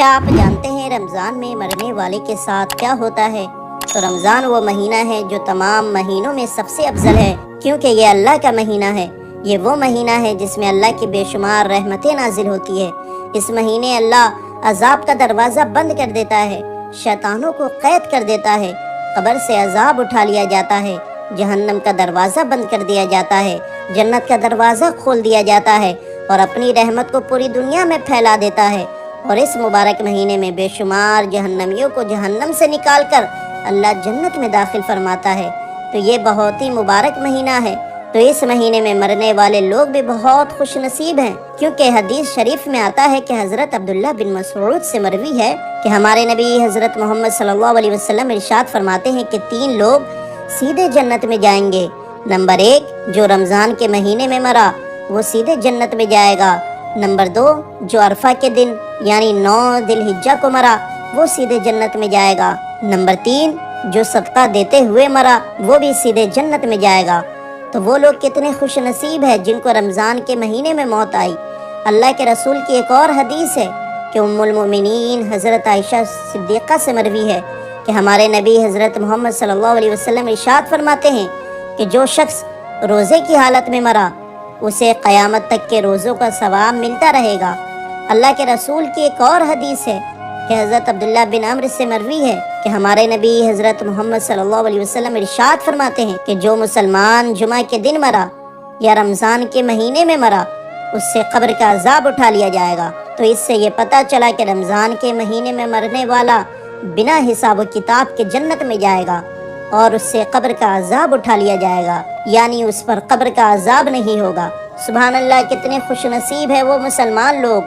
کیا آپ جانتے ہیں رمضان میں مرنے والے کے ساتھ کیا ہوتا ہے؟ تو رمضان وہ مہینہ ہے جو تمام مہینوں میں سب سے افضل ہے، کیونکہ یہ اللہ کا مہینہ ہے۔ یہ وہ مہینہ ہے جس میں اللہ کی بے شمار رحمتیں نازل ہوتی ہے۔ اس مہینے اللہ عذاب کا دروازہ بند کر دیتا ہے، شیطانوں کو قید کر دیتا ہے، قبر سے عذاب اٹھا لیا جاتا ہے، جہنم کا دروازہ بند کر دیا جاتا ہے، جنت کا دروازہ کھول دیا جاتا ہے اور اپنی رحمت کو پوری دنیا میں پھیلا دیتا ہے۔ اور اس مبارک مہینے میں بے شمار جہنمیوں کو جہنم سے نکال کر اللہ جنت میں داخل فرماتا ہے۔ تو یہ بہت ہی مبارک مہینہ ہے۔ تو اس مہینے میں مرنے والے لوگ بھی بہت خوش نصیب ہیں، کیونکہ حدیث شریف میں آتا ہے کہ حضرت عبداللہ بن مسعود سے مروی ہے کہ ہمارے نبی حضرت محمد صلی اللہ علیہ وسلم ارشاد فرماتے ہیں کہ 3 لوگ سیدھے جنت میں جائیں گے۔ نمبر 1، جو رمضان کے مہینے میں مرا وہ سیدھے جنت میں جائے گا۔ نمبر 2، جو عرفہ کے دن یعنی 9 ذی الحجہ کو مرا وہ سیدھے جنت میں جائے گا۔ نمبر 3، جو صدقہ دیتے ہوئے مرا وہ بھی سیدھے جنت میں جائے گا۔ تو وہ لوگ کتنے خوش نصیب ہیں جن کو رمضان کے مہینے میں موت آئی۔ اللہ کے رسول کی ایک اور حدیث ہے کہ ام المؤمنین حضرت عائشہ صدیقہ سے مروی ہے کہ ہمارے نبی حضرت محمد صلی اللہ علیہ وسلم ارشاد فرماتے ہیں کہ جو شخص روزے کی حالت میں مرا اسے قیامت تک کے روزوں کا ثواب ملتا رہے گا۔ اللہ کے رسول کی ایک اور حدیث ہے کہ حضرت عبداللہ بن عمرو سے مروی ہے کہ ہمارے نبی حضرت محمد صلی اللہ علیہ وسلم ارشاد فرماتے ہیں کہ جو مسلمان جمعہ کے دن مرا یا رمضان کے مہینے میں مرا اس سے قبر کا عذاب اٹھا لیا جائے گا۔ تو اس سے یہ پتہ چلا کہ رمضان کے مہینے میں مرنے والا بنا حساب و کتاب کے جنت میں جائے گا اور اس سے قبر کا عذاب اٹھا لیا جائے گا، یعنی اس پر قبر کا عذاب نہیں ہوگا۔ سبحان اللہ، کتنے خوش نصیب ہے وہ مسلمان لوگ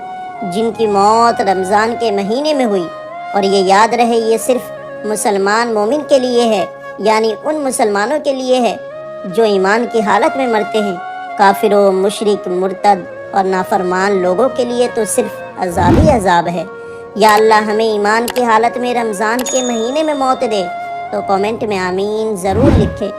جن کی موت رمضان کے مہینے میں ہوئی۔ اور یہ یاد رہے یہ صرف مسلمان مومن کے لیے ہے، یعنی ان مسلمانوں کے لیے ہے جو ایمان کی حالت میں مرتے ہیں۔ کافروں، مشرک، مرتد اور نافرمان لوگوں کے لیے تو صرف عذاب ہی عذاب ہے۔ یا اللہ ہمیں ایمان کی حالت میں رمضان کے مہینے میں موت دے۔ تو کامنٹ میں آمین ضرور لکھیں۔